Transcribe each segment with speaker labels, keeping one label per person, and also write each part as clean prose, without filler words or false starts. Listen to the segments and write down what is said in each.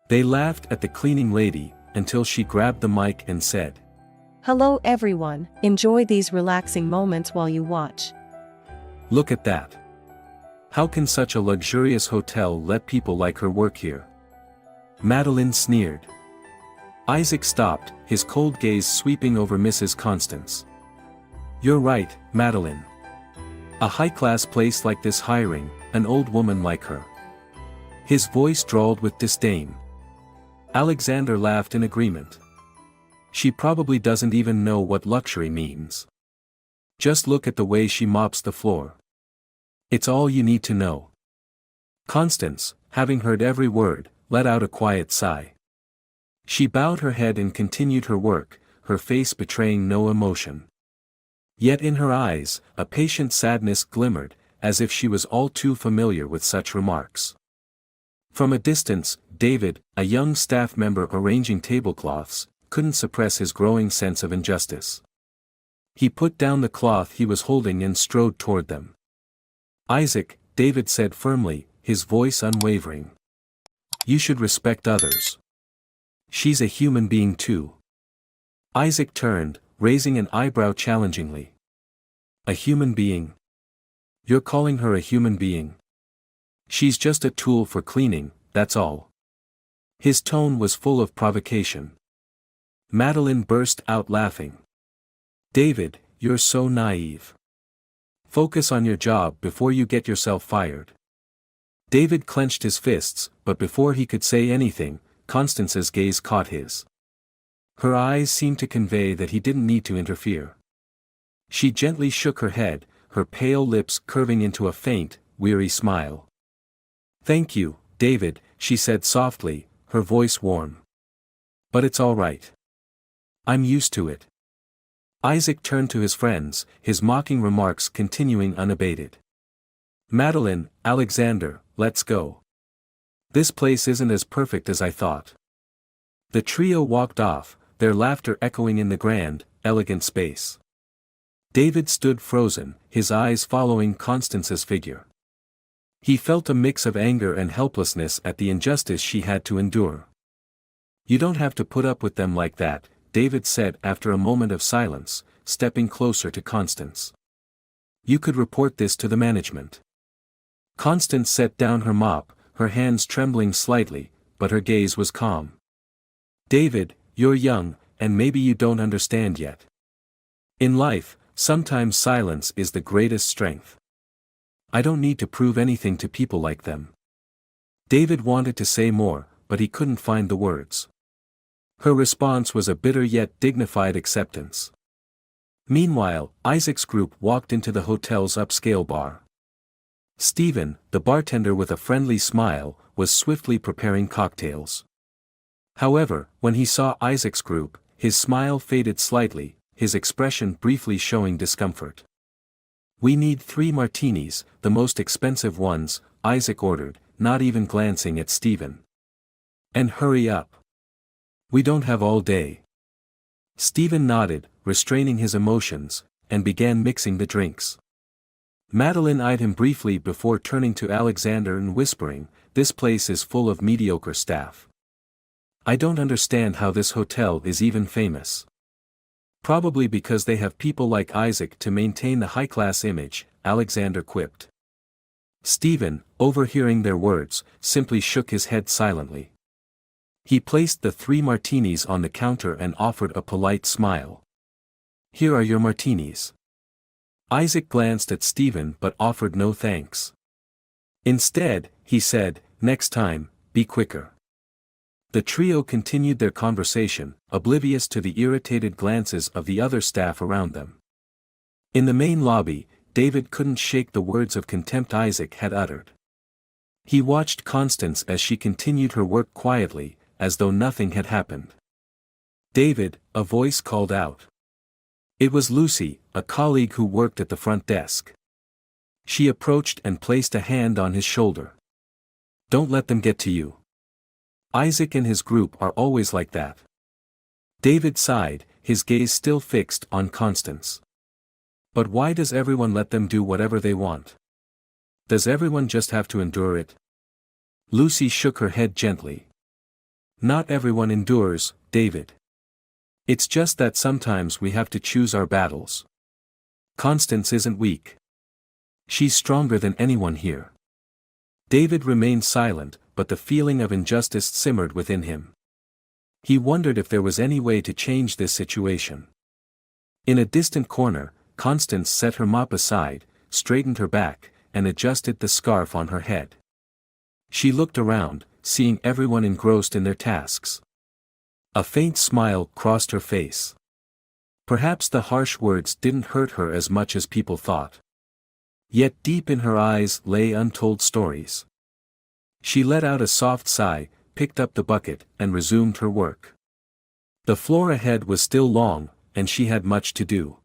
Speaker 1: They laughed at the cleaning lady, until she grabbed the mic and said,
Speaker 2: "Hello everyone, enjoy these relaxing moments while you watch."
Speaker 1: "Look at that. How can such a luxurious hotel let people like her work here?" Madeline sneered. Isaac stopped, his cold gaze sweeping over Mrs. Constance. "You're right, Madeline. A high-class place like this hiring an old woman like her." His voice drawled with disdain. Alexander laughed in agreement. "She probably doesn't even know what luxury means. Just look at the way she mops the floor. It's all you need to know." Constance, having heard every word, let out a quiet sigh. She bowed her head and continued her work, her face betraying no emotion. Yet in her eyes, a patient sadness glimmered, as if she was all too familiar with such remarks. From a distance, David, a young staff member arranging tablecloths, couldn't suppress his growing sense of injustice. He put down the cloth he was holding and strode toward them. "Isaac," David said firmly, his voice unwavering. "You should respect others. She's a human being too." Isaac turned, raising an eyebrow challengingly. "A human being? You're calling her a human being? She's just a tool for cleaning, that's all." His tone was full of provocation. Madeline burst out laughing. "David, you're so naive. Focus on your job before you get yourself fired." David clenched his fists, but before he could say anything, Constance's gaze caught his. Her eyes seemed to convey that he didn't need to interfere. She gently shook her head, her pale lips curving into a faint, weary smile. "Thank you, David," she said softly, her voice warm. "But it's all right. I'm used to it." Isaac turned to his friends, his mocking remarks continuing unabated. "Madeline, Alexander, let's go. This place isn't as perfect as I thought." The trio walked off, their laughter echoing in the grand, elegant space. David stood frozen, his eyes following Constance's figure. He felt a mix of anger and helplessness at the injustice she had to endure. "You don't have to put up with them like that," David said after a moment of silence, stepping closer to Constance. "You could report this to the management." Constance set down her mop, her hands trembling slightly, but her gaze was calm. "David, you're young, and maybe you don't understand yet. In life, sometimes silence is the greatest strength. I don't need to prove anything to people like them." David wanted to say more, but he couldn't find the words. Her response was a bitter yet dignified acceptance. Meanwhile, Isaac's group walked into the hotel's upscale bar. Stephen, the bartender with a friendly smile, was swiftly preparing cocktails. However, when he saw Isaac's group, his smile faded slightly, his expression briefly showing discomfort. "We need 3 martinis, the most expensive ones," Isaac ordered, not even glancing at Stephen. "And hurry up. We don't have all day." Stephen nodded, restraining his emotions, and began mixing the drinks. Madeline eyed him briefly before turning to Alexander and whispering, "This place is full of mediocre staff. I don't understand how this hotel is even famous." "Probably because they have people like Isaac to maintain the high-class image," Alexander quipped. Stephen, overhearing their words, simply shook his head silently. He placed the 3 martinis on the counter and offered a polite smile. "Here are your martinis." Isaac glanced at Stephen but offered no thanks. Instead, he said, "Next time, be quicker." The trio continued their conversation, oblivious to the irritated glances of the other staff around them. In the main lobby, David couldn't shake the words of contempt Isaac had uttered. He watched Constance as she continued her work quietly, as though nothing had happened. "David," a voice called out. It was Lucy, a colleague who worked at the front desk. She approached and placed a hand on his shoulder. "Don't let them get to you. Isaac and his group are always like that." David sighed, his gaze still fixed on Constance. "But why does everyone let them do whatever they want? Does everyone just have to endure it?" Lucy shook her head gently. Not everyone endures, David. It's just that sometimes we have to choose our battles. Constance isn't weak. She's stronger than anyone here. David remained silent, but the feeling of injustice simmered within him. He wondered if there was any way to change this situation. In a distant corner, Constance set her mop aside, straightened her back, and adjusted the scarf on her head. She looked around, seeing everyone engrossed in their tasks. A faint smile crossed her face. Perhaps the harsh words didn't hurt her as much as people thought. Yet deep in her eyes lay untold stories. She let out a soft sigh, picked up the bucket, and resumed her work. The floor ahead was still long, and she had much to do.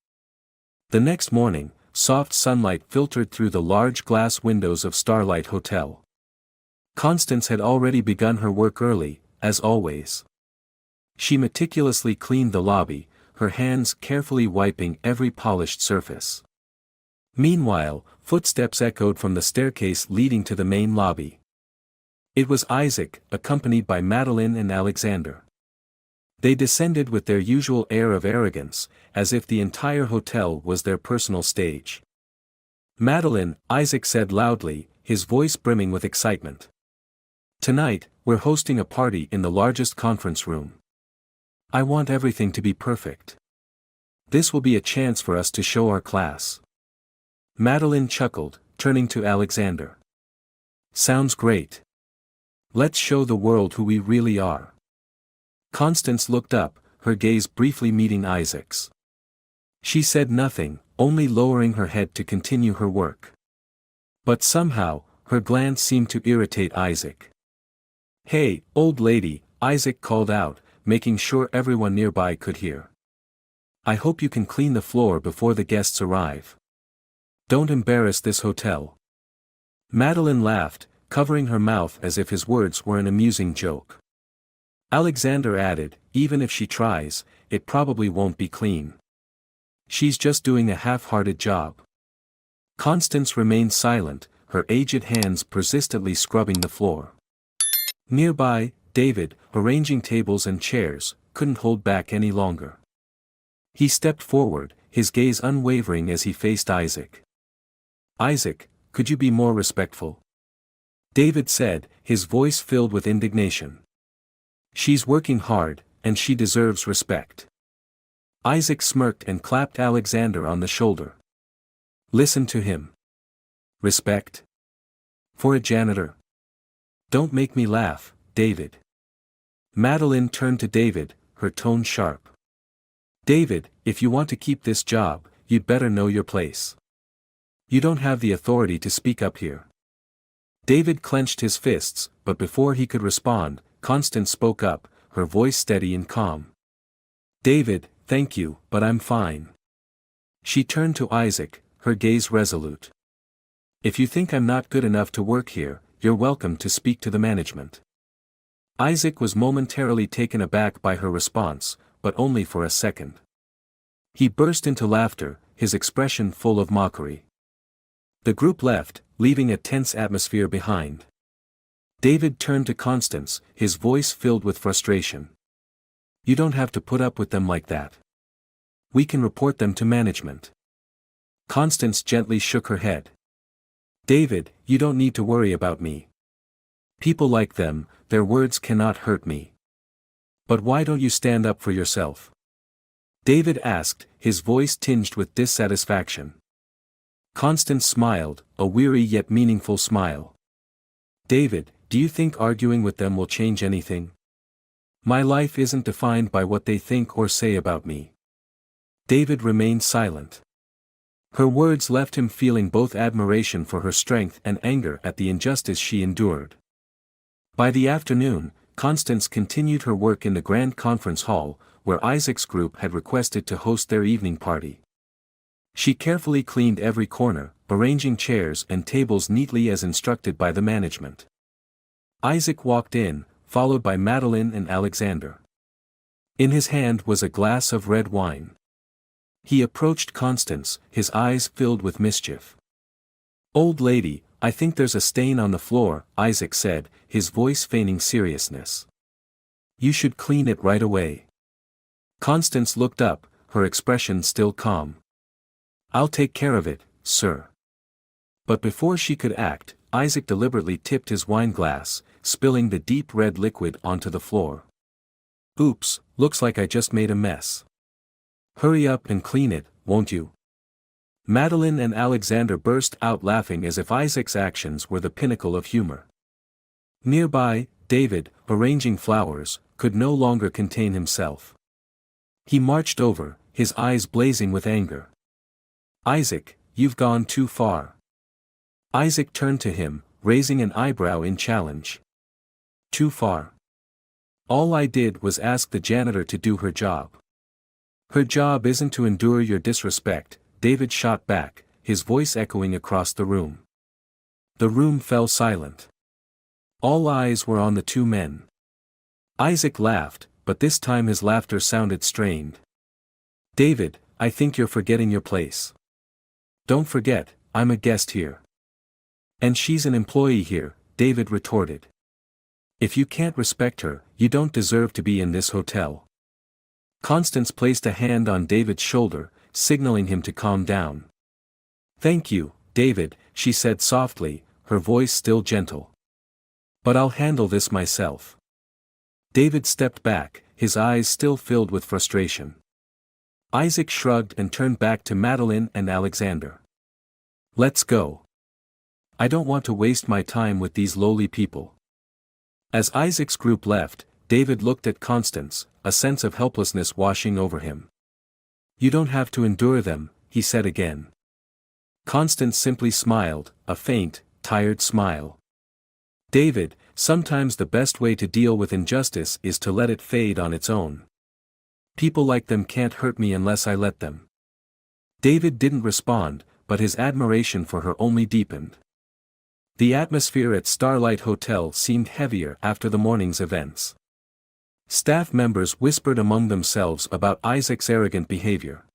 Speaker 1: The next morning, soft sunlight filtered through the large glass windows of Starlight Hotel. Constance had already begun her work early, as always. She meticulously cleaned the lobby, her hands carefully wiping every polished surface. Meanwhile, footsteps echoed from the staircase leading to the main lobby. It was Isaac, accompanied by Madeline and Alexander. They descended with their usual air of arrogance, as if the entire hotel was their personal stage. Madeline, Isaac said loudly, his voice brimming with excitement. Tonight, we're hosting a party in the largest conference room. I want everything to be perfect. This will be a chance for us to show our class. Madeline chuckled, turning to Alexander. Sounds great. Let's show the world who we really are. Constance looked up, her gaze briefly meeting Isaac's. She said nothing, only lowering her head to continue her work. But somehow, her glance seemed to irritate Isaac. Hey, old lady, Isaac called out, making sure everyone nearby could hear. I hope you can clean the floor before the guests arrive. Don't embarrass this hotel. Madeline laughed, covering her mouth as if his words were an amusing joke. Alexander added, even if she tries, it probably won't be clean. She's just doing a half-hearted job. Constance remained silent, her aged hands persistently scrubbing the floor. Nearby, David, arranging tables and chairs, couldn't hold back any longer. He stepped forward, his gaze unwavering as he faced Isaac. Isaac, could you be more respectful? David said, his voice filled with indignation. She's working hard, and she deserves respect. Isaac smirked and clapped Alexander on the shoulder. Listen to him. Respect? For a janitor? Don't make me laugh, David. Madeline turned to David, her tone sharp. David, if you want to keep this job, you'd better know your place. You don't have the authority to speak up here. David clenched his fists, but before he could respond, Constance spoke up, her voice steady and calm. David, thank you, but I'm fine. She turned to Isaac, her gaze resolute. If you think I'm not good enough to work here, you're welcome to speak to the management. Isaac was momentarily taken aback by her response, but only for a second. He burst into laughter, his expression full of mockery. The group left, leaving a tense atmosphere behind. David turned to Constance, his voice filled with frustration. You don't have to put up with them like that. We can report them to management. Constance gently shook her head. David, you don't need to worry about me. People like them, their words cannot hurt me. But why don't you stand up for yourself? David asked, his voice tinged with dissatisfaction. Constance smiled, a weary yet meaningful smile. David, do you think arguing with them will change anything? My life isn't defined by what they think or say about me. David remained silent. Her words left him feeling both admiration for her strength and anger at the injustice she endured. By the afternoon, Constance continued her work in the grand conference hall, where Isaac's group had requested to host their evening party. She carefully cleaned every corner, arranging chairs and tables neatly as instructed by the management. Isaac walked in, followed by Madeline and Alexander. In his hand was a glass of red wine. He approached Constance, his eyes filled with mischief. Old lady, I think there's a stain on the floor, Isaac said, his voice feigning seriousness. You should clean it right away. Constance looked up, her expression still calm. I'll take care of it, sir. But before she could act, Isaac deliberately tipped his wine glass, spilling the deep red liquid onto the floor. Oops, looks like I just made a mess. Hurry up and clean it, won't you? Madeline and Alexander burst out laughing as if Isaac's actions were the pinnacle of humor. Nearby, David, arranging flowers, could no longer contain himself. He marched over, his eyes blazing with anger. Isaac, you've gone too far. Isaac turned to him, raising an eyebrow in challenge. Too far. All I did was ask the janitor to do her job. Her job isn't to endure your disrespect, David shot back, his voice echoing across the room. The room fell silent. All eyes were on the two men. Isaac laughed, but this time his laughter sounded strained. David, I think you're forgetting your place. Don't forget, I'm a guest here. And she's an employee here, David retorted. If you can't respect her, you don't deserve to be in this hotel. Constance placed a hand on David's shoulder, signaling him to calm down. Thank you, David, she said softly, her voice still gentle. But I'll handle this myself. David stepped back, his eyes still filled with frustration. Isaac shrugged and turned back to Madeline and Alexander. Let's go. I don't want to waste my time with these lowly people. As Isaac's group left, David looked at Constance, a sense of helplessness washing over him. You don't have to endure them, he said again. Constance simply smiled, a faint, tired smile. David, sometimes the best way to deal with injustice is to let it fade on its own. People like them can't hurt me unless I let them. David didn't respond, but his admiration for her only deepened. The atmosphere at Starlight Hotel seemed heavier after the morning's events. Staff members whispered among themselves about Isaac's arrogant behavior.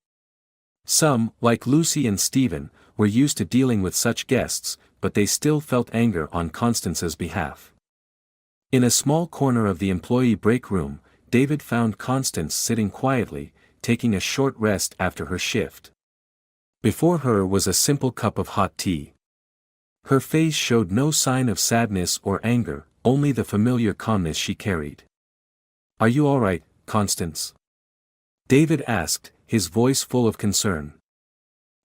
Speaker 1: Some, like Lucy and Stephen, were used to dealing with such guests, but they still felt anger on Constance's behalf. In a small corner of the employee break room, David found Constance sitting quietly, taking a short rest after her shift. Before her was a simple cup of hot tea. Her face showed no sign of sadness or anger, only the familiar calmness she carried. Are you all right, Constance? David asked, his voice full of concern.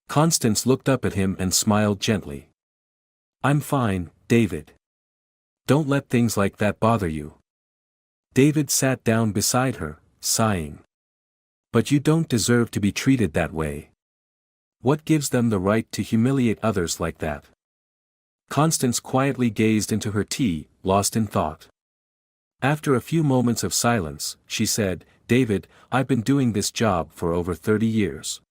Speaker 1: Constance looked up at him and smiled gently. I'm fine, David. Don't let things like that bother you. David sat down beside her, sighing. But you don't deserve to be treated that way. What gives them the right to humiliate others like that? Constance quietly gazed into her tea, lost in thought. After a few moments of silence, she said, David, I've been doing this job for over 30 years.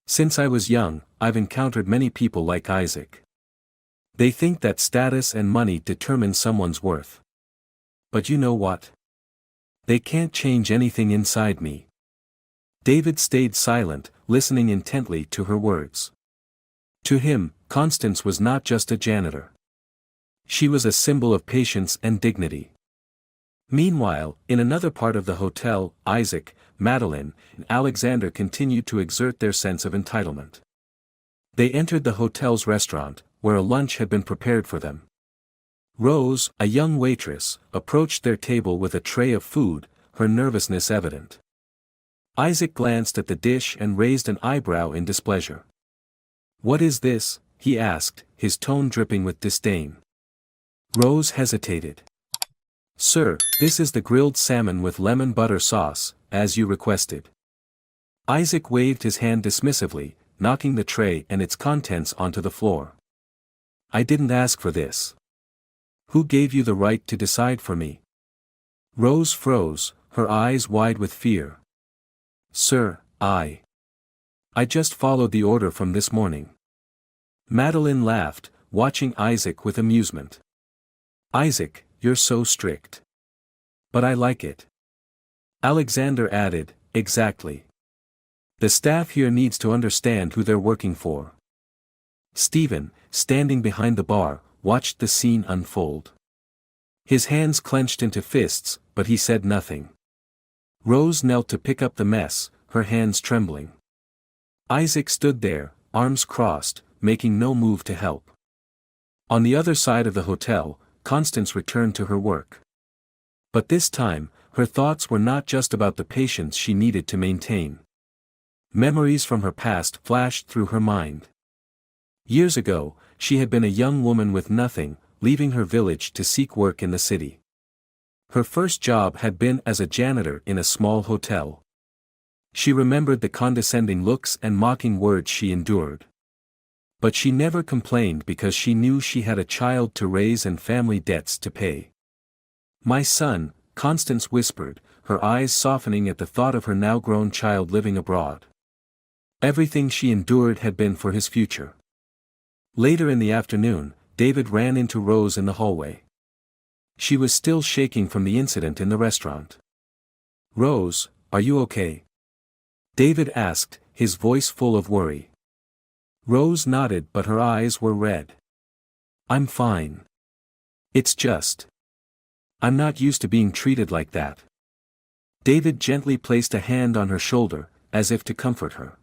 Speaker 1: Since I was young, I've encountered many people like Isaac. They think that status and money determine someone's worth. But you know what? They can't change anything inside me. David stayed silent, listening intently to her words. To him, Constance was not just a janitor. She was a symbol of patience and dignity. Meanwhile, in another part of the hotel, Isaac, Madeline, and Alexander continued to exert their sense of entitlement. They entered the hotel's restaurant, where a lunch had been prepared for them. Rose, a young waitress, approached their table with a tray of food, her nervousness evident. Isaac glanced at the dish and raised an eyebrow in displeasure. What is this? He asked, his tone dripping with disdain. Rose hesitated. Sir, this is the grilled salmon with lemon butter sauce, as you requested. Isaac waved his hand dismissively, knocking the tray and its contents onto the floor. I didn't ask for this. Who gave you the right to decide for me? Rose froze, her eyes wide with fear. Sir, I just followed the order from this morning. Madeline laughed, watching Isaac with amusement. Isaac, you're so strict. But I like it. Alexander added, exactly. The staff here needs to understand who they're working for. Stephen, standing behind the bar, watched the scene unfold. His hands clenched into fists, but he said nothing. Rose knelt to pick up the mess, her hands trembling. Isaac stood there, arms crossed, making no move to help. On the other side of the hotel, Constance returned to her work. But this time, her thoughts were not just about the patience she needed to maintain. Memories from her past flashed through her mind. Years ago, she had been a young woman with nothing, leaving her village to seek work in the city. Her first job had been as a janitor in a small hotel. She remembered the condescending looks and mocking words she endured. But she never complained because she knew she had a child to raise and family debts to pay. "My son," Constance whispered, her eyes softening at the thought of her now-grown child living abroad. Everything she endured had been for his future. Later in the afternoon, David ran into Rose in the hallway. She was still shaking from the incident in the restaurant. "Rose, are you okay?" David asked, his voice full of worry. Rose nodded, but her eyes were red. "I'm fine. It's just. I'm not used to being treated like that." David gently placed a hand on her shoulder, as if to comfort her.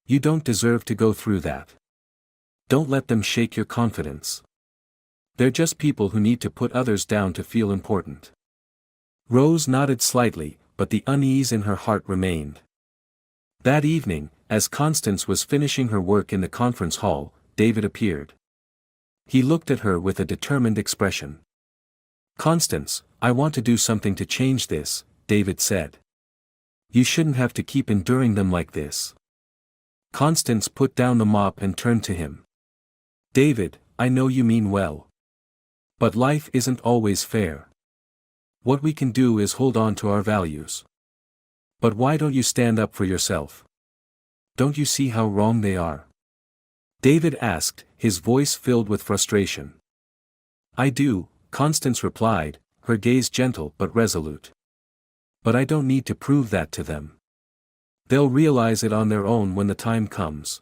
Speaker 1: "You don't deserve to go through that. Don't let them shake your confidence. They're just people who need to put others down to feel important." Rose nodded slightly, but the unease in her heart remained. That evening, as Constance was finishing her work in the conference hall, David appeared. He looked at her with a determined expression. "Constance, I want to do something to change this," David said. "You shouldn't have to keep enduring them like this." Constance put down the mop and turned to him. "David, I know you mean well. But life isn't always fair. What we can do is hold on to our values. But why don't you stand up for yourself? Don't you see how wrong they are?" David asked, his voice filled with frustration. "I do," Constance replied, her gaze gentle but resolute. "But I don't need to prove that to them. They'll realize it on their own when the time comes."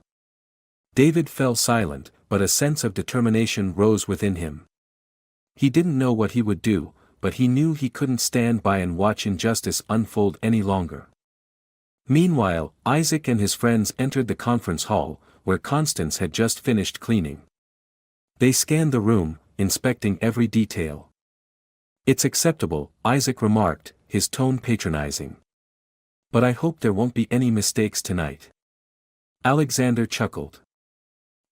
Speaker 1: David fell silent, but a sense of determination rose within him. He didn't know what he would do, but he knew he couldn't stand by and watch injustice unfold any longer. Meanwhile, Isaac and his friends entered the conference hall, where Constance had just finished cleaning. They scanned the room, inspecting every detail. "It's acceptable," Isaac remarked, his tone patronizing. "But I hope there won't be any mistakes tonight." Alexander chuckled.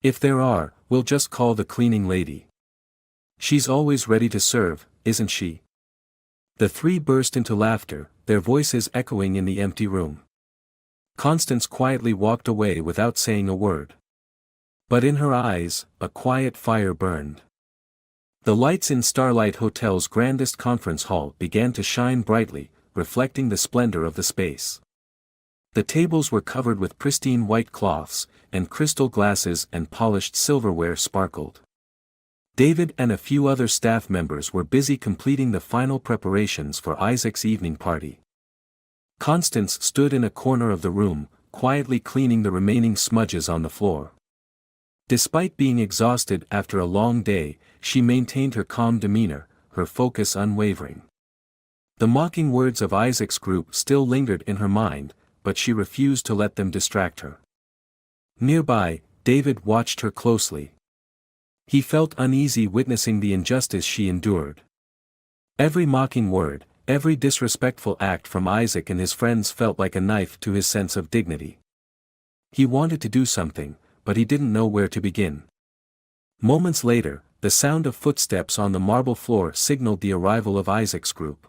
Speaker 1: "If there are, we'll just call the cleaning lady. She's always ready to serve, isn't she?" The three burst into laughter, their voices echoing in the empty room. Constance quietly walked away without saying a word. But in her eyes, a quiet fire burned. The lights in Starlight Hotel's grandest conference hall began to shine brightly, reflecting the splendor of the space. The tables were covered with pristine white cloths, and crystal glasses and polished silverware sparkled. David and a few other staff members were busy completing the final preparations for Isaac's evening party. Constance stood in a corner of the room, quietly cleaning the remaining smudges on the floor. Despite being exhausted after a long day, she maintained her calm demeanor, her focus unwavering. The mocking words of Isaac's group still lingered in her mind, but she refused to let them distract her. Nearby, David watched her closely. He felt uneasy witnessing the injustice she endured. Every mocking word, every disrespectful act from Isaac and his friends felt like a knife to his sense of dignity. He wanted to do something, but he didn't know where to begin. Moments later, the sound of footsteps on the marble floor signaled the arrival of Isaac's group.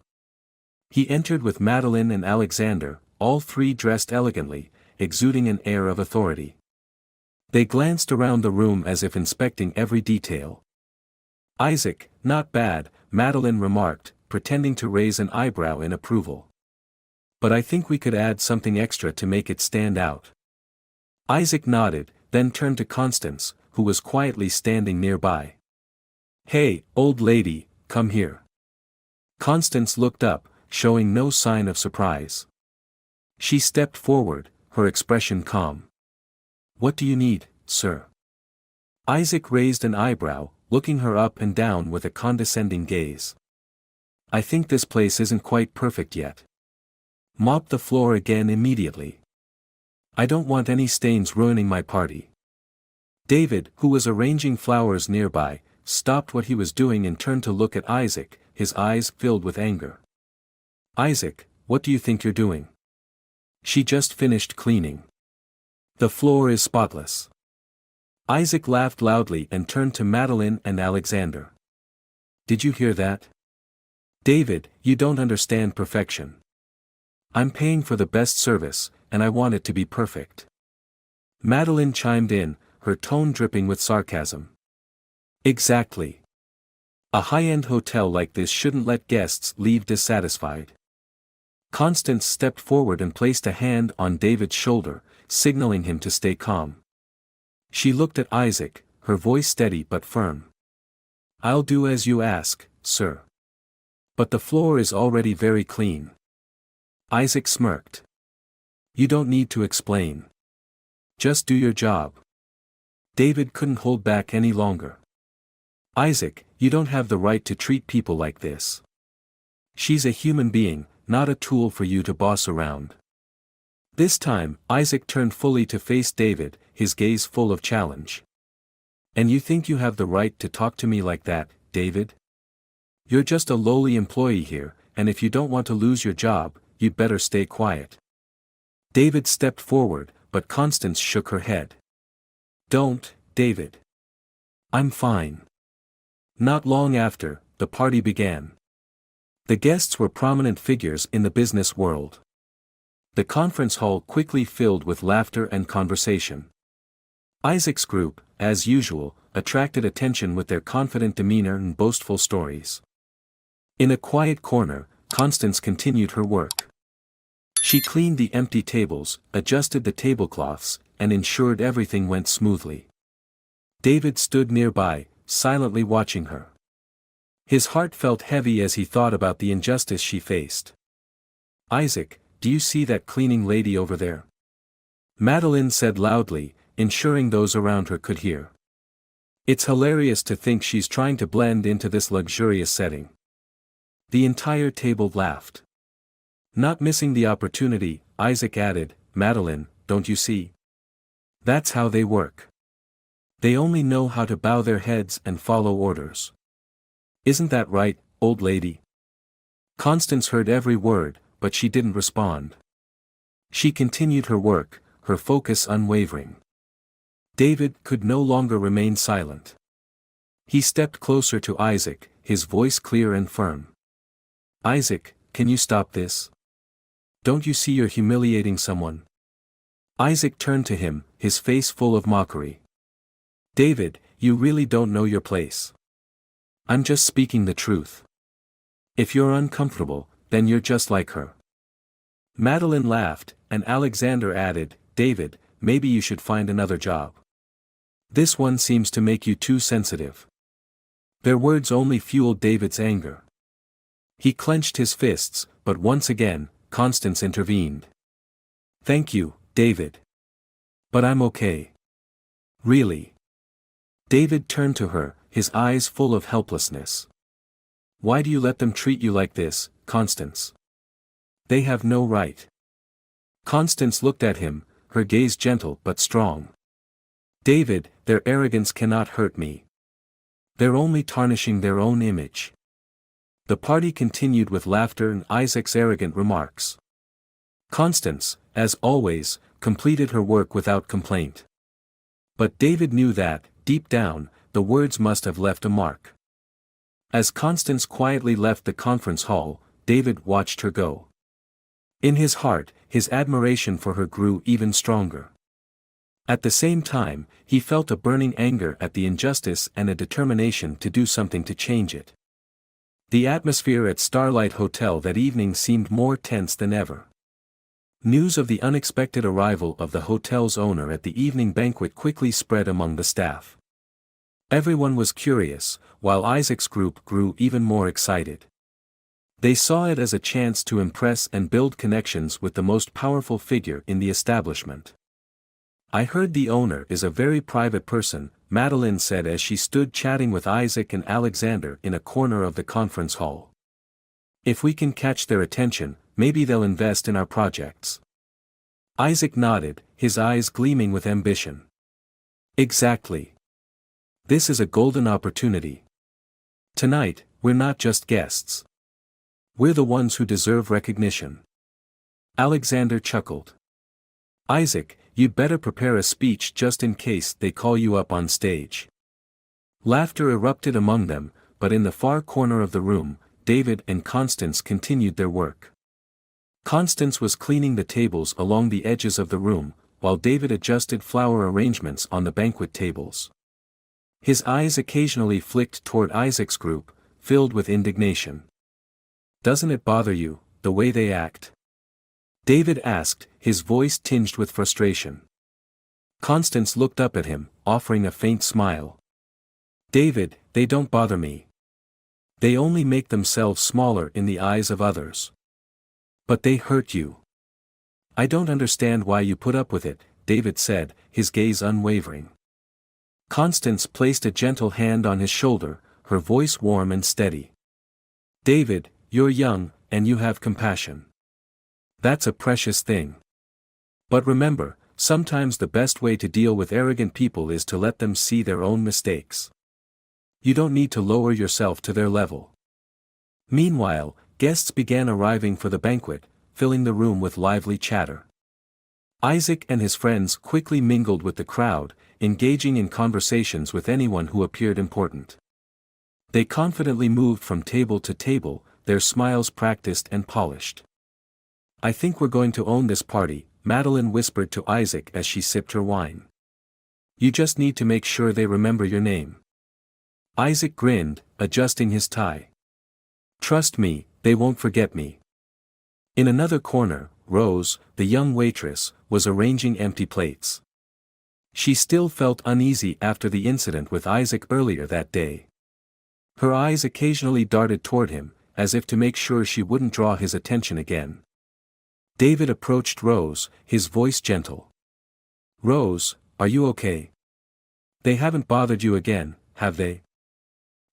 Speaker 1: He entered with Madeline and Alexander, all three dressed elegantly, exuding an air of authority. They glanced around the room as if inspecting every detail. "Isaac, not bad," Madeline remarked, pretending to raise an eyebrow in approval. "But I think we could add something extra to make it stand out." Isaac nodded, then turned to Constance, who was quietly standing nearby. "Hey, old lady, come here." Constance looked up, showing no sign of surprise. She stepped forward, her expression calm. "What do you need, sir?" Isaac raised an eyebrow, looking her up and down with a condescending gaze. I think this place isn't quite perfect yet. Mop the floor again immediately. I don't want any stains ruining my party. David, who was arranging flowers nearby, stopped what he was doing and turned to look at Isaac, his eyes filled with anger. Isaac, what do you think you're doing? She just finished cleaning. The floor is spotless. Isaac laughed loudly and turned to Madeline and Alexander. Did you hear that? David, you don't understand perfection. I'm paying for the best service, and I want it to be perfect. Madeline chimed in, her tone dripping with sarcasm. Exactly. A high-end hotel like this shouldn't let guests leave dissatisfied. Constance stepped forward and placed a hand on David's shoulder, signaling him to stay calm. She looked at Isaac, her voice steady but firm. I'll do as you ask, sir. But the floor is already very clean. Isaac smirked. You don't need to explain. Just do your job. David couldn't hold back any longer. Isaac, you don't have the right to treat people like this. She's a human being, not a tool for you to boss around. This time, Isaac turned fully to face David, his gaze full of challenge. And you think you have the right to talk to me like that, David? You're just a lowly employee here, and if you don't want to lose your job, you'd better stay quiet. David stepped forward, but Constance shook her head. Don't, David. I'm fine. Not long after, the party began. The guests were prominent figures in the business world. The conference hall quickly filled with laughter and conversation. Isaac's group, as usual, attracted attention with their confident demeanor and boastful stories. In a quiet corner, Constance continued her work. She cleaned the empty tables, adjusted the tablecloths, and ensured everything went smoothly. David stood nearby, silently watching her. His heart felt heavy as he thought about the injustice she faced. Isaac, do you see that cleaning lady over there? Madeline said loudly, ensuring those around her could hear. It's hilarious to think she's trying to blend into this luxurious setting. The entire table laughed. Not missing the opportunity, Isaac added, Madeline, don't you see? That's how they work. They only know how to bow their heads and follow orders. Isn't that right, old lady? Constance heard every word, but she didn't respond. She continued her work, her focus unwavering. David could no longer remain silent. He stepped closer to Isaac, his voice clear and firm. Isaac, can you stop this? Don't you see you're humiliating someone? Isaac turned to him, his face full of mockery. David, you really don't know your place. I'm just speaking the truth. If you're uncomfortable, then you're just like her. Madeline laughed, and Alexander added, David, maybe you should find another job. This one seems to make you too sensitive. Their words only fueled David's anger. He clenched his fists, but once again, Constance intervened. Thank you, David. But I'm okay. Really? David turned to her, his eyes full of helplessness. Why do you let them treat you like this, Constance? They have no right. Constance looked at him, her gaze gentle but strong. David, their arrogance cannot hurt me. They're only tarnishing their own image. The party continued with laughter and Isaac's arrogant remarks. Constance, as always, completed her work without complaint. But David knew that, deep down, the words must have left a mark. As Constance quietly left the conference hall, David watched her go. In his heart, his admiration for her grew even stronger. At the same time, he felt a burning anger at the injustice and a determination to do something to change it. The atmosphere at Starlight Hotel that evening seemed more tense than ever. News of the unexpected arrival of the hotel's owner at the evening banquet quickly spread among the staff. Everyone was curious, while Isaac's group grew even more excited. They saw it as a chance to impress and build connections with the most powerful figure in the establishment. I heard the owner is a very private person, Madeline said as she stood chatting with Isaac and Alexander in a corner of the conference hall. If we can catch their attention, maybe they'll invest in our projects. Isaac nodded, his eyes gleaming with ambition. Exactly. This is a golden opportunity. Tonight, we're not just guests. We're the ones who deserve recognition. Alexander chuckled. Isaac, you'd better prepare a speech just in case they call you up on stage. Laughter erupted among them, but in the far corner of the room, David and Constance continued their work. Constance was cleaning the tables along the edges of the room, while David adjusted flower arrangements on the banquet tables. His eyes occasionally flicked toward Isaac's group, filled with indignation. Doesn't it bother you, the way they act? David asked, his voice tinged with frustration. Constance looked up at him, offering a faint smile. David, they don't bother me. They only make themselves smaller in the eyes of others. But they hurt you. I don't understand why you put up with it, David said, his gaze unwavering. Constance placed a gentle hand on his shoulder, her voice warm and steady. David, you're young, and you have compassion. That's a precious thing. But remember, sometimes the best way to deal with arrogant people is to let them see their own mistakes. You don't need to lower yourself to their level. Meanwhile, guests began arriving for the banquet, filling the room with lively chatter. Isaac and his friends quickly mingled with the crowd, engaging in conversations with anyone who appeared important. They confidently moved from table to table, their smiles practiced and polished. I think we're going to own this party, Madeline whispered to Isaac as she sipped her wine. You just need to make sure they remember your name. Isaac grinned, adjusting his tie. Trust me, they won't forget me. In another corner, Rose, the young waitress, was arranging empty plates. She still felt uneasy after the incident with Isaac earlier that day. Her eyes occasionally darted toward him, as if to make sure she wouldn't draw his attention again. David approached Rose, his voice gentle. Rose, are you okay? They haven't bothered you again, have they?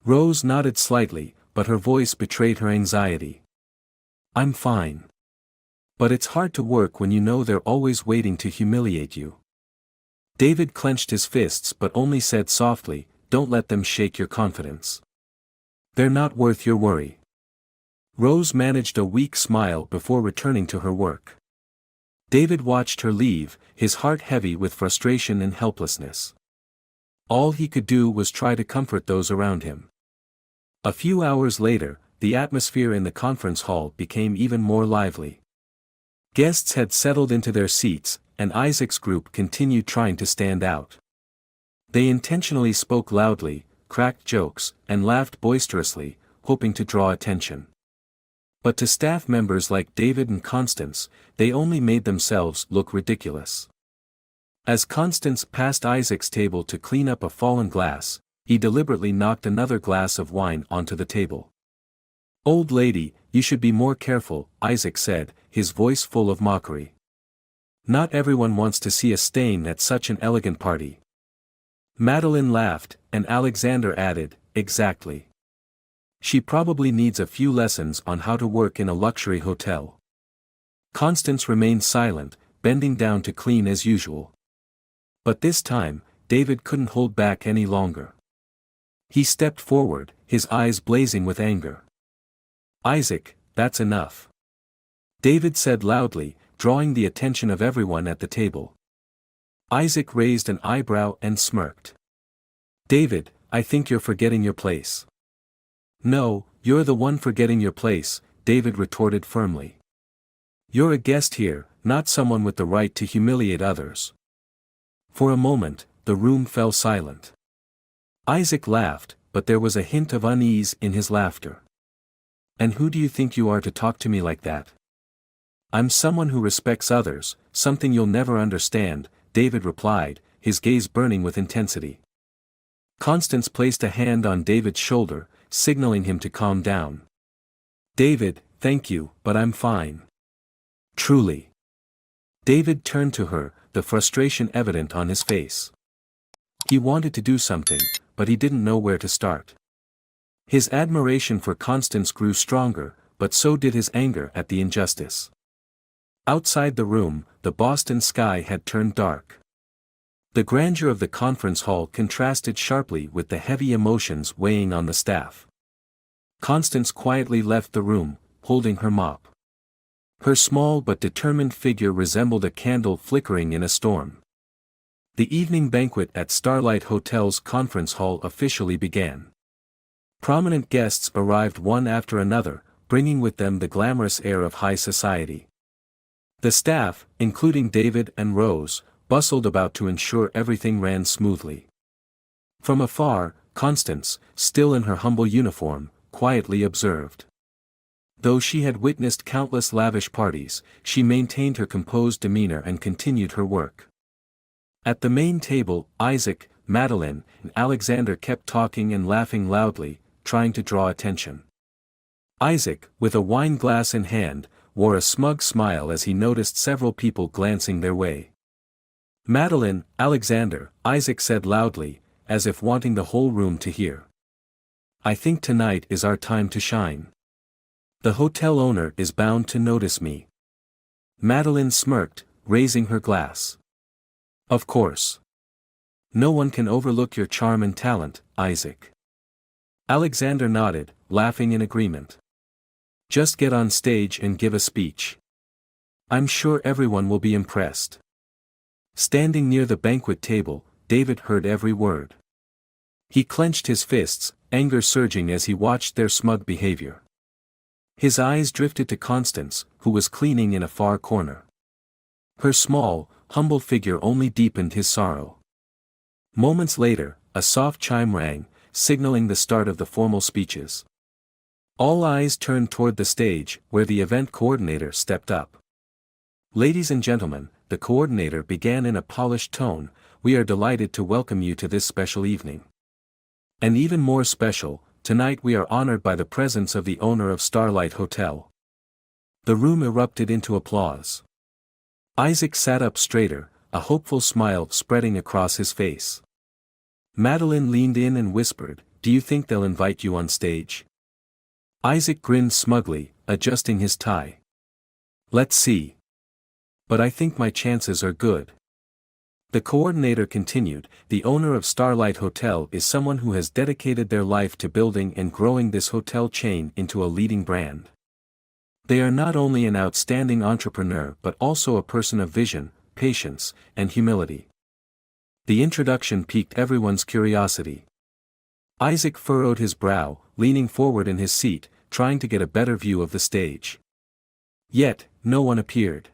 Speaker 1: Rose nodded slightly, but her voice betrayed her anxiety. I'm fine. But it's hard to work when you know they're always waiting to humiliate you. David clenched his fists but only said softly, don't let them shake your confidence. They're not worth your worry. Rose managed a weak smile before returning to her work. David watched her leave, his heart heavy with frustration and helplessness. All he could do was try to comfort those around him. A few hours later, the atmosphere in the conference hall became even more lively. Guests had settled into their seats, and Isaac's group continued trying to stand out. They intentionally spoke loudly, cracked jokes, and laughed boisterously, hoping to draw attention. But to staff members like David and Constance, they only made themselves look ridiculous. As Constance passed Isaac's table to clean up a fallen glass, he deliberately knocked another glass of wine onto the table. Old lady, you should be more careful, Isaac said, his voice full of mockery. Not everyone wants to see a stain at such an elegant party. Madeline laughed, and Alexander added, exactly. She probably needs a few lessons on how to work in a luxury hotel. Constance remained silent, bending down to clean as usual. But this time, David couldn't hold back any longer. He stepped forward, his eyes blazing with anger. Isaac, that's enough. David said loudly, drawing the attention of everyone at the table. Isaac raised an eyebrow and smirked. David, I think you're forgetting your place. No, you're the one forgetting your place, David retorted firmly. You're a guest here, not someone with the right to humiliate others. For a moment, the room fell silent. Isaac laughed, but there was a hint of unease in his laughter. And who do you think you are to talk to me like that? I'm someone who respects others, something you'll never understand, David replied, his gaze burning with intensity. Constance placed a hand on David's shoulder, signaling him to calm down. David, thank you, but I'm fine. Truly. David turned to her, the frustration evident on his face. He wanted to do something, but he didn't know where to start. His admiration for Constance grew stronger, but so did his anger at the injustice. Outside the room, the Boston sky had turned dark. The grandeur of the conference hall contrasted sharply with the heavy emotions weighing on the staff. Constance quietly left the room, holding her mop. Her small but determined figure resembled a candle flickering in a storm. The evening banquet at Starlight Hotel's conference hall officially began. Prominent guests arrived one after another, bringing with them the glamorous air of high society. The staff, including David and Rose, bustled about to ensure everything ran smoothly. From afar, Constance, still in her humble uniform, quietly observed. Though she had witnessed countless lavish parties, she maintained her composed demeanor and continued her work. At the main table, Isaac, Madeline, and Alexander kept talking and laughing loudly, trying to draw attention. Isaac, with a wine glass in hand, wore a smug smile as he noticed several people glancing their way. Madeline, Alexander, Isaac said loudly, as if wanting the whole room to hear. I think tonight is our time to shine. The hotel owner is bound to notice me. Madeline smirked, raising her glass. Of course. No one can overlook your charm and talent, Isaac. Alexander nodded, laughing in agreement. Just get on stage and give a speech. I'm sure everyone will be impressed. Standing near the banquet table, David heard every word. He clenched his fists, anger surging as he watched their smug behavior. His eyes drifted to Constance, who was cleaning in a far corner. Her small, humble figure only deepened his sorrow. Moments later, a soft chime rang, signaling the start of the formal speeches. All eyes turned toward the stage, where the event coordinator stepped up. Ladies and gentlemen, the coordinator began in a polished tone, we are delighted to welcome you to this special evening. And even more special, tonight we are honored by the presence of the owner of Starlight Hotel. The room erupted into applause. Isaac sat up straighter, a hopeful smile spreading across his face. Madeline leaned in and whispered, do you think they'll invite you on stage? Isaac grinned smugly, adjusting his tie. Let's see. But I think my chances are good. The coordinator continued, the owner of Starlight Hotel is someone who has dedicated their life to building and growing this hotel chain into a leading brand. They are not only an outstanding entrepreneur but also a person of vision, patience, and humility. The introduction piqued everyone's curiosity. Isaac furrowed his brow, leaning forward in his seat, trying to get a better view of the stage. Yet, no one appeared.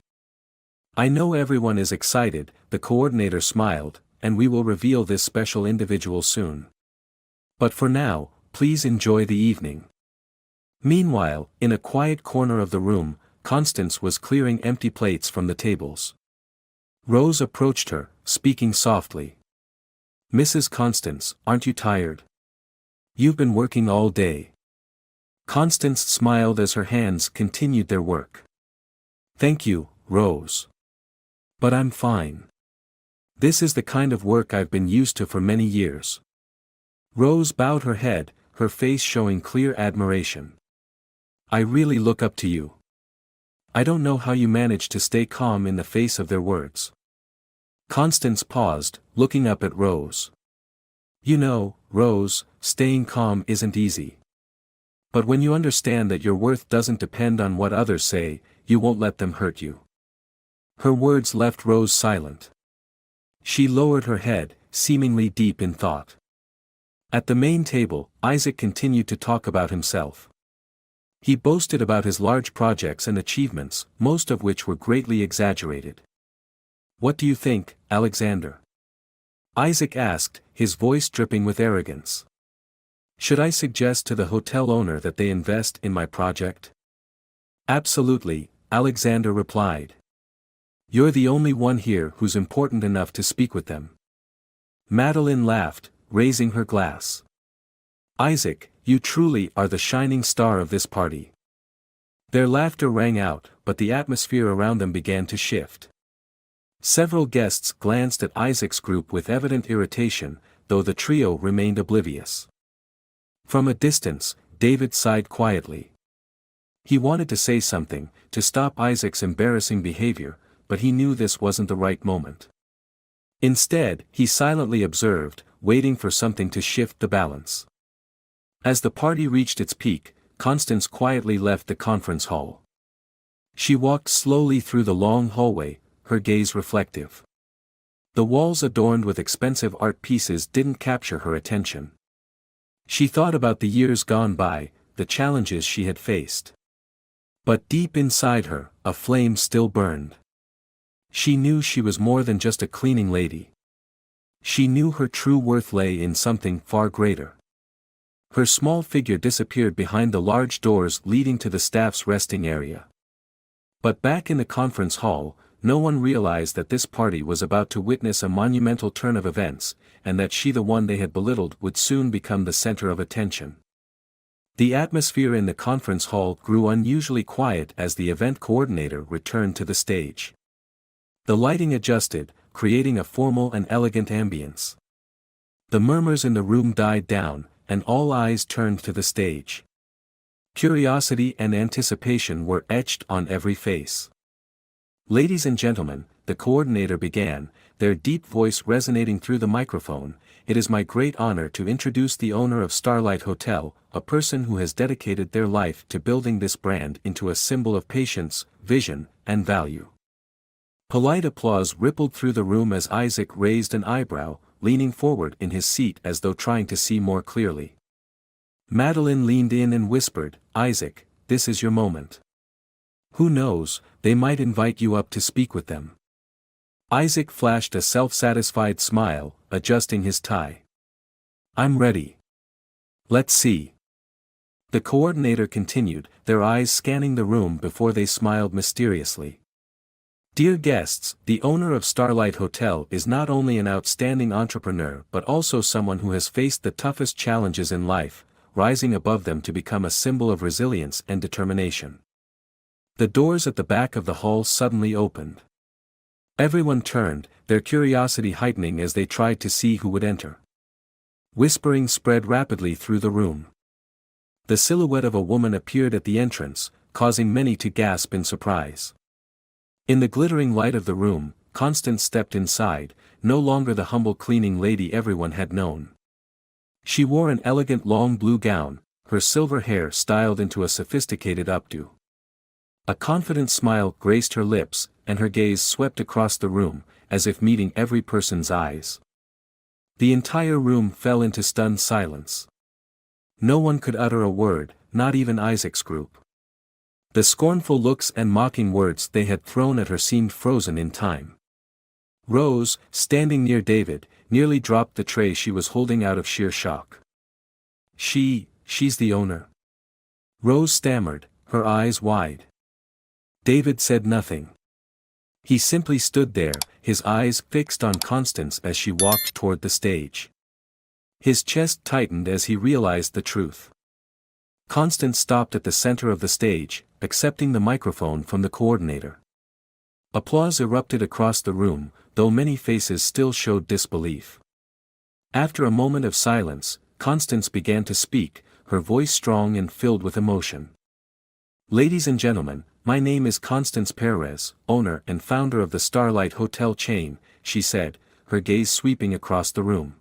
Speaker 1: I know everyone is excited, the coordinator smiled, and we will reveal this special individual soon. But for now, please enjoy the evening. Meanwhile, in a quiet corner of the room, Constance was clearing empty plates from the tables. Rose approached her, speaking softly. Mrs. Constance, aren't you tired? You've been working all day. Constance smiled as her hands continued their work. Thank you, Rose. But I'm fine. This is the kind of work I've been used to for many years. Rose bowed her head, her face showing clear admiration. I really look up to you. I don't know how you manage to stay calm in the face of their words. Constance paused, looking up at Rose. You know, Rose, staying calm isn't easy. But when you understand that your worth doesn't depend on what others say, you won't let them hurt you. Her words left Rose silent. She lowered her head, seemingly deep in thought. At the main table, Isaac continued to talk about himself. He boasted about his large projects and achievements, most of which were greatly exaggerated. What do you think, Alexander? Isaac asked, his voice dripping with arrogance. Should I suggest to the hotel owner that they invest in my project? Absolutely, Alexander replied. You're the only one here who's important enough to speak with them. Madeline laughed, raising her glass. Isaac, you truly are the shining star of this party. Their laughter rang out, but the atmosphere around them began to shift. Several guests glanced at Isaac's group with evident irritation, though the trio remained oblivious. From a distance, David sighed quietly. He wanted to say something, to stop Isaac's embarrassing behavior, but he knew this wasn't the right moment. Instead, he silently observed, waiting for something to shift the balance. As the party reached its peak, Constance quietly left the conference hall. She walked slowly through the long hallway, her gaze reflective. The walls adorned with expensive art pieces didn't capture her attention. She thought about the years gone by, the challenges she had faced. But deep inside her, a flame still burned. She knew she was more than just a cleaning lady. She knew her true worth lay in something far greater. Her small figure disappeared behind the large doors leading to the staff's resting area. But back in the conference hall, no one realized that this party was about to witness a monumental turn of events, and that she, the one they had belittled, would soon become the center of attention. The atmosphere in the conference hall grew unusually quiet as the event coordinator returned to the stage. The lighting adjusted, creating a formal and elegant ambience. The murmurs in the room died down, and all eyes turned to the stage. Curiosity and anticipation were etched on every face. "Ladies and gentlemen," the coordinator began, their deep voice resonating through the microphone, "it is my great honor to introduce the owner of Starlight Hotel, a person who has dedicated their life to building this brand into a symbol of patience, vision, and value." Polite applause rippled through the room as Isaac raised an eyebrow, leaning forward in his seat as though trying to see more clearly. Madeline leaned in and whispered, "Isaac, this is your moment. Who knows, they might invite you up to speak with them." Isaac flashed a self-satisfied smile, adjusting his tie. "I'm ready. Let's see." The coordinator continued, their eyes scanning the room before they smiled mysteriously. "Dear guests, the owner of Starlight Hotel is not only an outstanding entrepreneur but also someone who has faced the toughest challenges in life, rising above them to become a symbol of resilience and determination." The doors at the back of the hall suddenly opened. Everyone turned, their curiosity heightening as they tried to see who would enter. Whispering spread rapidly through the room. The silhouette of a woman appeared at the entrance, causing many to gasp in surprise. In the glittering light of the room, Constance stepped inside, no longer the humble cleaning lady everyone had known. She wore an elegant long blue gown, her silver hair styled into a sophisticated updo. A confident smile graced her lips, and her gaze swept across the room, as if meeting every person's eyes. The entire room fell into stunned silence. No one could utter a word, not even Isaac's group. The scornful looks and mocking words they had thrown at her seemed frozen in time. Rose, standing near David, nearly dropped the tray she was holding out of sheer shock. She's the owner." Rose stammered, her eyes wide. David said nothing. He simply stood there, his eyes fixed on Constance as she walked toward the stage. His chest tightened as he realized the truth. Constance stopped at the center of the stage, accepting the microphone from the coordinator. Applause erupted across the room, though many faces still showed disbelief. After a moment of silence, Constance began to speak, her voice strong and filled with emotion. "Ladies and gentlemen, my name is Constance Perez, owner and founder of the Starlight Hotel chain," she said, her gaze sweeping across the room.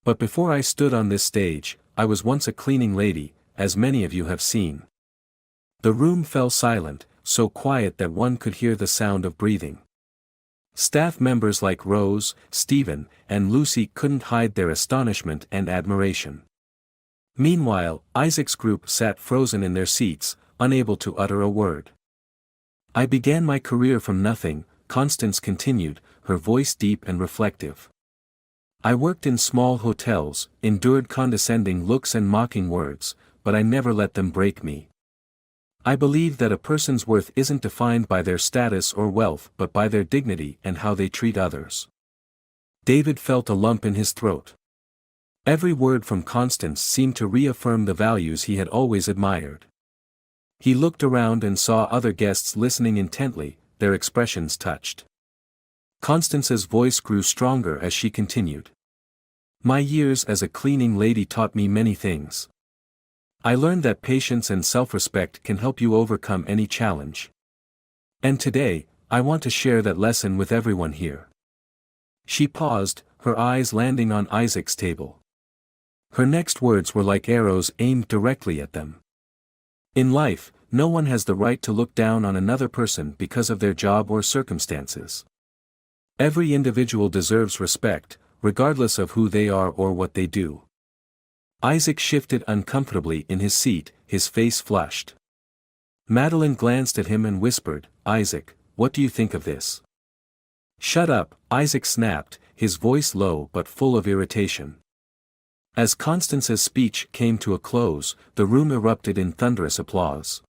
Speaker 1: "But before I stood on this stage, I was once a cleaning lady, as many of you have seen." The room fell silent, so quiet that one could hear the sound of breathing. Staff members like Rose, Stephen, and Lucy couldn't hide their astonishment and admiration. Meanwhile, Isaac's group sat frozen in their seats, unable to utter a word. "I began my career from nothing," Constance continued, her voice deep and reflective. "I worked in small hotels, endured condescending looks and mocking words, but I never let them break me. I believe that a person's worth isn't defined by their status or wealth but by their dignity and how they treat others." David felt a lump in his throat. Every word from Constance seemed to reaffirm the values he had always admired. He looked around and saw other guests listening intently, their expressions touched. Constance's voice grew stronger as she continued. "My years as a cleaning lady taught me many things. I learned that patience and self-respect can help you overcome any challenge. And today, I want to share that lesson with everyone here. She paused, her eyes landing on Isaac's table. Her next words were like arrows aimed directly at them. In life, no one has the right to look down on another person because of their job or circumstances. Every individual deserves respect, regardless of who they are or what they do. Isaac shifted uncomfortably in his seat, his face flushed. Madeline glanced at him and whispered, "Isaac, what do you think of this?" "Shut up," Isaac snapped, his voice low but full of irritation. As Constance's speech came to a close, the room erupted in thunderous applause.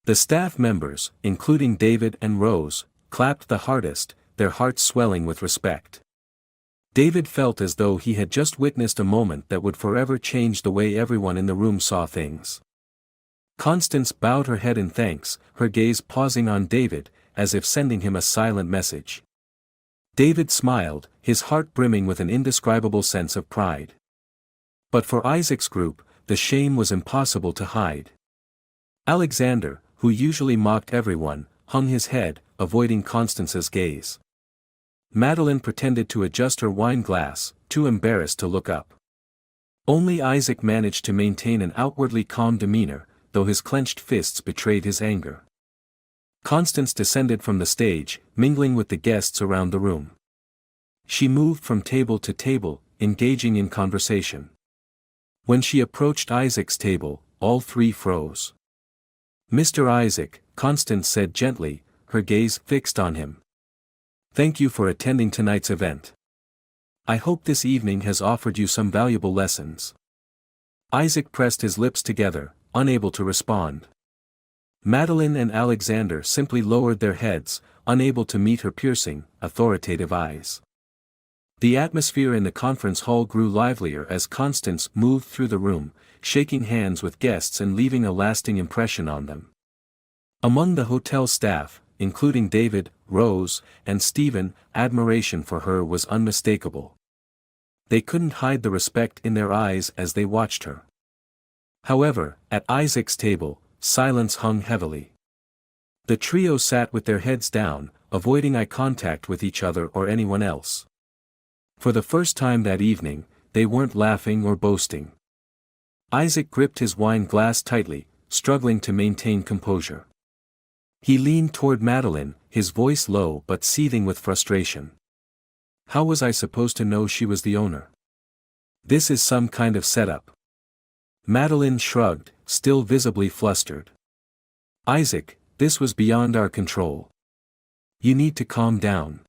Speaker 1: The staff members, including David and Rose, clapped the hardest, their hearts swelling with respect. David felt as though he had just witnessed a moment that would forever change the way everyone in the room saw things. Constance bowed her head in thanks, her gaze pausing on David, as if sending him a silent message. David smiled, his heart brimming with an indescribable sense of pride. But for Isaac's group, the shame was impossible to hide. Alexander, who usually mocked everyone, hung his head, avoiding Constance's gaze. Madeline pretended to adjust her wine glass, too embarrassed to look up. Only Isaac managed to maintain an outwardly calm demeanor, though his clenched fists betrayed his anger. Constance descended from the stage, mingling with the guests around the room. She moved from table to table, engaging in conversation. When she approached Isaac's table, all three froze. "Mr. Isaac," Constance said gently, her gaze fixed on him. "Thank you for attending tonight's event. I hope this evening has offered you some valuable lessons." Isaac pressed his lips together, unable to respond. Madeline and Alexander simply lowered their heads, unable to meet her piercing, authoritative eyes. The atmosphere in the conference hall grew livelier as Constance moved through the room, shaking hands with guests and leaving a lasting impression on them. Among the hotel staff, including David, Rose, and Stephen, admiration for her was unmistakable. They couldn't hide the respect in their eyes as they watched her. However, at Isaac's table, silence hung heavily. The trio sat with their heads down, avoiding eye contact with each other or anyone else. For the first time that evening, they weren't laughing or boasting. Isaac gripped his wine glass tightly, struggling to maintain composure. He leaned toward Madeline, his voice low but seething with frustration. "How was I supposed to know she was the owner? This is some kind of setup." Madeline shrugged, still visibly flustered. "Isaac, this was beyond our control. You need to calm down."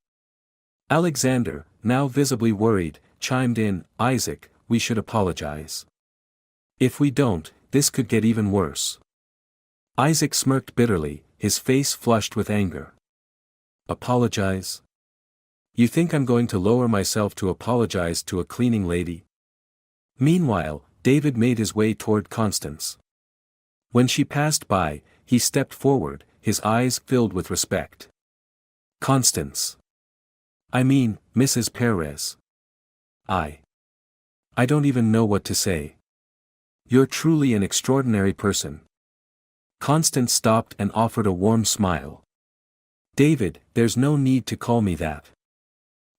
Speaker 1: Alexander, now visibly worried, chimed in, "Isaac, we should apologize. If we don't, this could get even worse." Isaac smirked bitterly, his face flushed with anger. "Apologize? You think I'm going to lower myself to apologize to a cleaning lady?" Meanwhile, David made his way toward Constance. When she passed by, he stepped forward, his eyes filled with respect. "Constance. I mean, Mrs. Perez. I don't even know what to say. You're truly an extraordinary person." Constance stopped and offered a warm smile. "David, there's no need to call me that.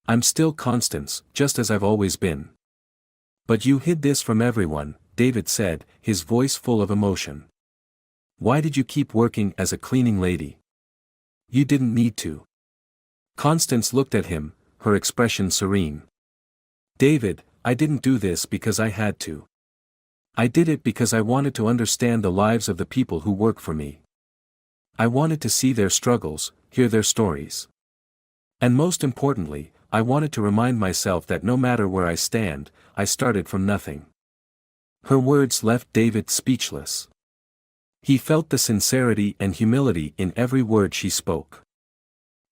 Speaker 1: I'm still Constance, just as I've always been." "But you hid this from everyone," David said, his voice full of emotion. "Why did you keep working as a cleaning lady? You didn't need to." Constance looked at him, her expression serene. "David, I didn't do this because I had to. I did it because I wanted to understand the lives of the people who work for me. I wanted to see their struggles, hear their stories. And most importantly, I wanted to remind myself that no matter where I stand, I started from nothing." Her words left David speechless. He felt the sincerity and humility in every word she spoke.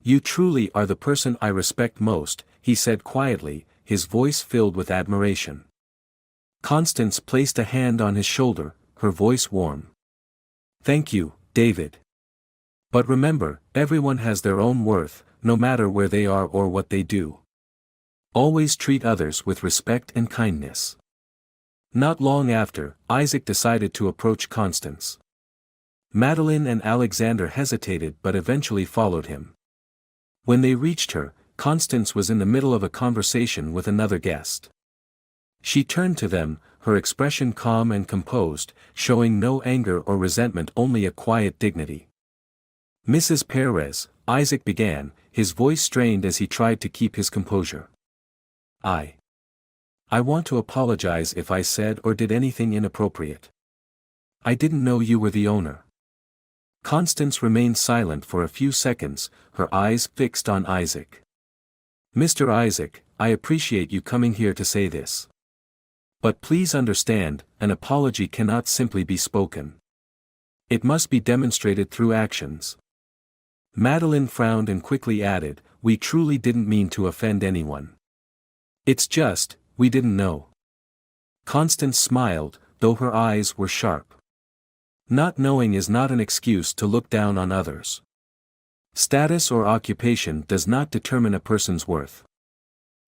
Speaker 1: "You truly are the person I respect most," he said quietly, his voice filled with admiration. Constance placed a hand on his shoulder, her voice warm. "Thank you, David. But remember, everyone has their own worth, no matter where they are or what they do. Always treat others with respect and kindness." Not long after, Isaac decided to approach Constance. Madeline and Alexander hesitated but eventually followed him. When they reached her, Constance was in the middle of a conversation with another guest. She turned to them, her expression calm and composed, showing no anger or resentment, only a quiet dignity. "Mrs. Perez," Isaac began, his voice strained as he tried to keep his composure. I want to apologize if I said or did anything inappropriate. I didn't know you were the owner." Constance remained silent for a few seconds, her eyes fixed on Isaac. "Mr. Isaac, I appreciate you coming here to say this. But please understand, an apology cannot simply be spoken. It must be demonstrated through actions." Madeline frowned and quickly added, "We truly didn't mean to offend anyone. It's just, we didn't know." Constance smiled, though her eyes were sharp. Not knowing is not an excuse to look down on others. Status or occupation does not determine a person's worth.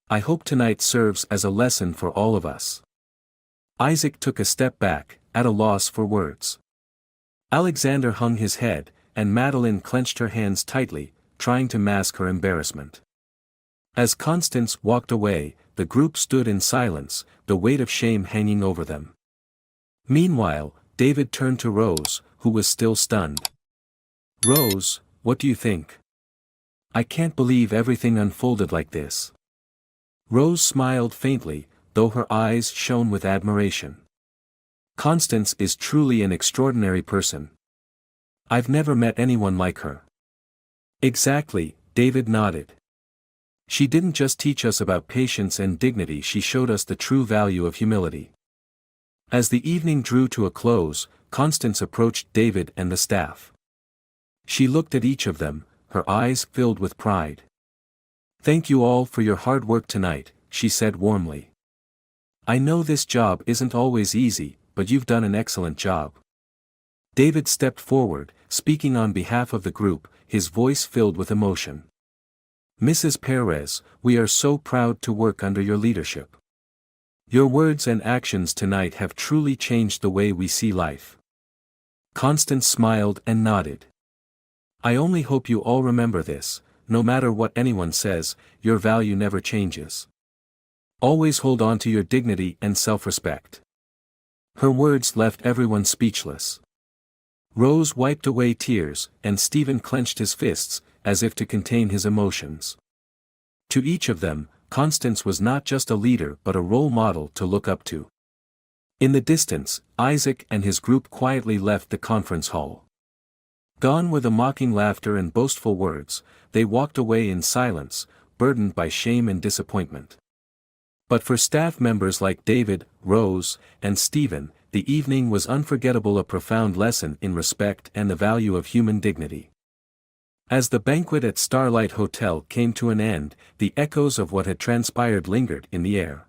Speaker 1: I hope tonight serves as a lesson for all of us. Isaac took a step back, at a loss for words. Alexander hung his head, and Madeline clenched her hands tightly, trying to mask her embarrassment. As Constance walked away, the group stood in silence, the weight of shame hanging over them. Meanwhile, David turned to Rose, who was still stunned. "Rose, what do you think? I can't believe everything unfolded like this." Rose smiled faintly, though her eyes shone with admiration. "Constance is truly an extraordinary person. I've never met anyone like her." "Exactly," David nodded. "She didn't just teach us about patience and dignity, she showed us the true value of humility." As the evening drew to a close, Constance approached David and the staff. She looked at each of them, her eyes filled with pride. "Thank you all for your hard work tonight," she said warmly. "I know this job isn't always easy, but you've done an excellent job." David stepped forward, speaking on behalf of the group, his voice filled with emotion. "Mrs. Perez, we are so proud to work under your leadership. Your words and actions tonight have truly changed the way we see life." Constance smiled and nodded. "I only hope you all remember this, no matter what anyone says, your value never changes. Always hold on to your dignity and self-respect." Her words left everyone speechless. Rose wiped away tears, and Stephen clenched his fists, as if to contain his emotions. To each of them, Constance was not just a leader but a role model to look up to. In the distance, Isaac and his group quietly left the conference hall. Gone were the mocking laughter and boastful words, they walked away in silence, burdened by shame and disappointment. But for staff members like David, Rose, and Stephen, the evening was unforgettable, a profound lesson in respect and the value of human dignity. As the banquet at Starlight Hotel came to an end, the echoes of what had transpired lingered in the air.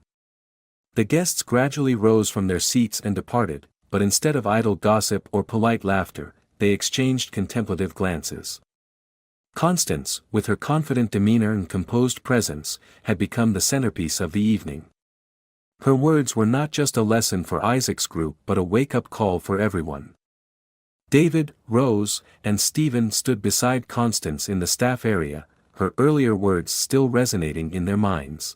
Speaker 1: The guests gradually rose from their seats and departed, but instead of idle gossip or polite laughter, they exchanged contemplative glances. Constance, with her confident demeanor and composed presence, had become the centerpiece of the evening. Her words were not just a lesson for Isaac's group but a wake-up call for everyone. David, Rose, and Stephen stood beside Constance in the staff area, her earlier words still resonating in their minds.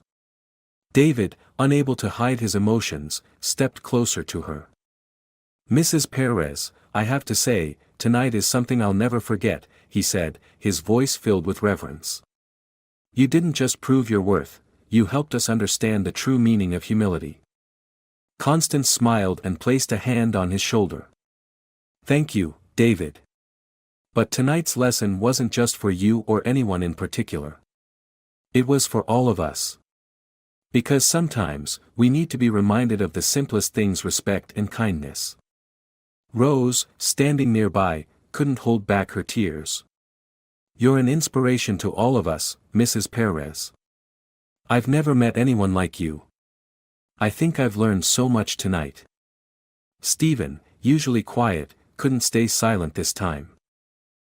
Speaker 1: David, unable to hide his emotions, stepped closer to her. "Mrs. Perez, I have to say, tonight is something I'll never forget," he said, his voice filled with reverence. "You didn't just prove your worth, you helped us understand the true meaning of humility." Constance smiled and placed a hand on his shoulder. "Thank you, David. But tonight's lesson wasn't just for you or anyone in particular. It was for all of us. Because sometimes, we need to be reminded of the simplest things: respect and kindness." Rose, standing nearby, couldn't hold back her tears. "You're an inspiration to all of us, Mrs. Perez. I've never met anyone like you. I think I've learned so much tonight." Stephen, usually quiet, couldn't stay silent this time.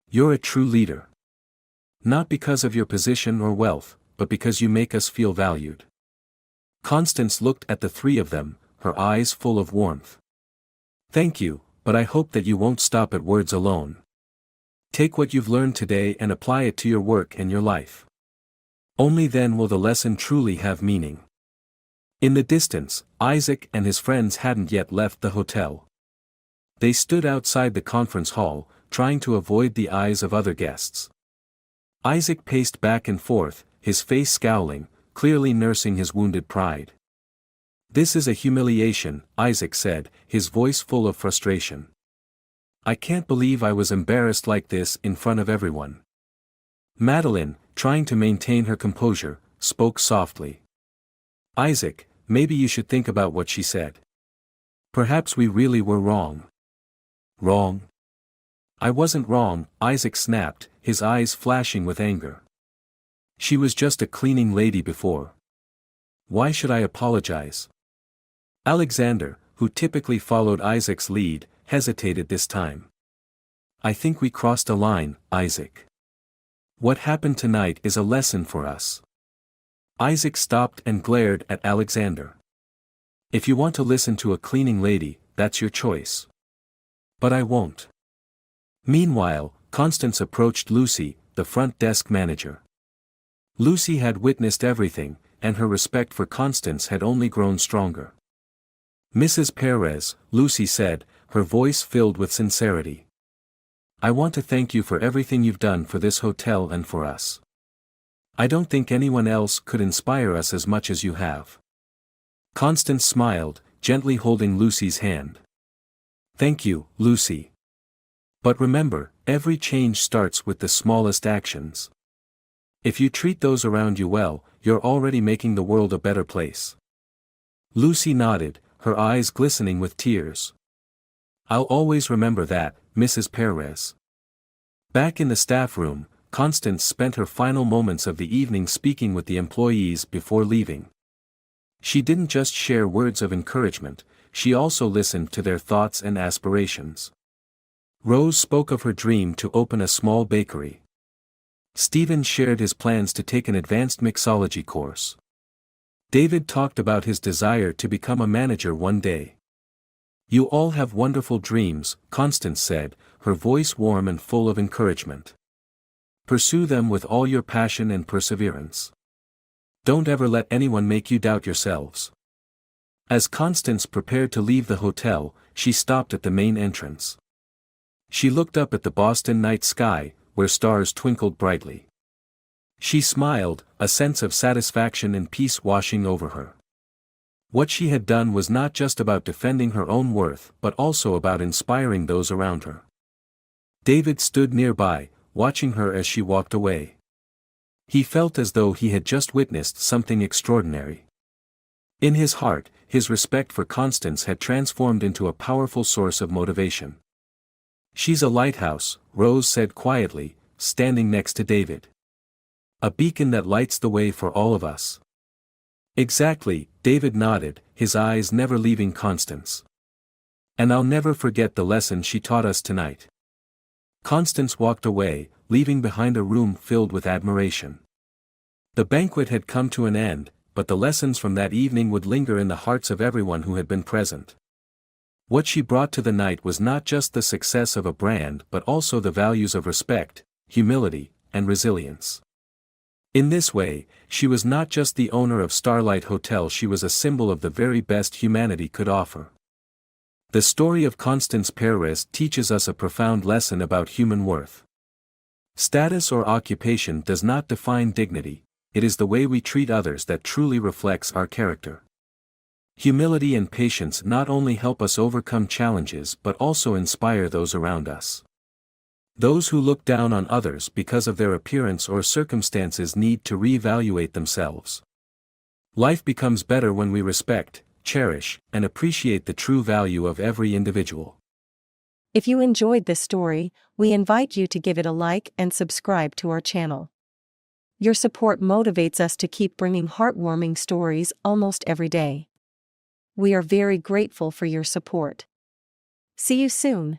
Speaker 1: "You're a true leader. Not because of your position or wealth, but because you make us feel valued." Constance looked at the three of them, her eyes full of warmth. "Thank you, but I hope that you won't stop at words alone. Take what you've learned today and apply it to your work and your life. Only then will the lesson truly have meaning." In the distance, Isaac and his friends hadn't yet left the hotel. They stood outside the conference hall, trying to avoid the eyes of other guests. Isaac paced back and forth, his face scowling, clearly nursing his wounded pride. "This is a humiliation," Isaac said, his voice full of frustration. "I can't believe I was embarrassed like this in front of everyone." Madeline, trying to maintain her composure, spoke softly. "Isaac, maybe you should think about what she said. Perhaps we really were wrong." "Wrong? I wasn't wrong," Isaac snapped, his eyes flashing with anger. "She was just a cleaning lady before. Why should I apologize?" Alexander, who typically followed Isaac's lead, hesitated this time. "I think we crossed a line, Isaac. What happened tonight is a lesson for us." Isaac stopped and glared at Alexander. "If you want to listen to a cleaning lady, that's your choice. But I won't." Meanwhile, Constance approached Lucy, the front desk manager. Lucy had witnessed everything, and her respect for Constance had only grown stronger. "Mrs. Perez," Lucy said, her voice filled with sincerity. "I want to thank you for everything you've done for this hotel and for us. I don't think anyone else could inspire us as much as you have." Constance smiled, gently holding Lucy's hand. "Thank you, Lucy. But remember, every change starts with the smallest actions. If you treat those around you well, you're already making the world a better place." Lucy nodded, her eyes glistening with tears. "I'll always remember that, Mrs. Perez." Back in the staff room, Constance spent her final moments of the evening speaking with the employees before leaving. She didn't just share words of encouragement, she also listened to their thoughts and aspirations. Rose spoke of her dream to open a small bakery. Stephen shared his plans to take an advanced mixology course. David talked about his desire to become a manager one day. "You all have wonderful dreams," Constance said, her voice warm and full of encouragement. "Pursue them with all your passion and perseverance. Don't ever let anyone make you doubt yourselves." As Constance prepared to leave the hotel, she stopped at the main entrance. She looked up at the Boston night sky, where stars twinkled brightly. She smiled, a sense of satisfaction and peace washing over her. What she had done was not just about defending her own worth but also about inspiring those around her. David stood nearby, watching her as she walked away. He felt as though he had just witnessed something extraordinary. In his heart, his respect for Constance had transformed into a powerful source of motivation. "She's a lighthouse," Rose said quietly, standing next to David. "A beacon that lights the way for all of us." "Exactly," David nodded, his eyes never leaving Constance. "And I'll never forget the lesson she taught us tonight." Constance walked away, leaving behind a room filled with admiration. The banquet had come to an end, but the lessons from that evening would linger in the hearts of everyone who had been present. What she brought to the night was not just the success of a brand but also the values of respect, humility, and resilience. In this way, she was not just the owner of Starlight Hotel, she was a symbol of the very best humanity could offer. The story of Constance Perez teaches us a profound lesson about human worth. Status or occupation does not define dignity, it is the way we treat others that truly reflects our character. Humility and patience not only help us overcome challenges but also inspire those around us. Those who look down on others because of their appearance or circumstances need to reevaluate themselves. Life becomes better when we respect, cherish, and appreciate the true value of every individual.
Speaker 2: If you enjoyed this story, we invite you to give it a like and subscribe to our channel. Your support motivates us to keep bringing heartwarming stories almost every day. We are very grateful for your support. See you soon.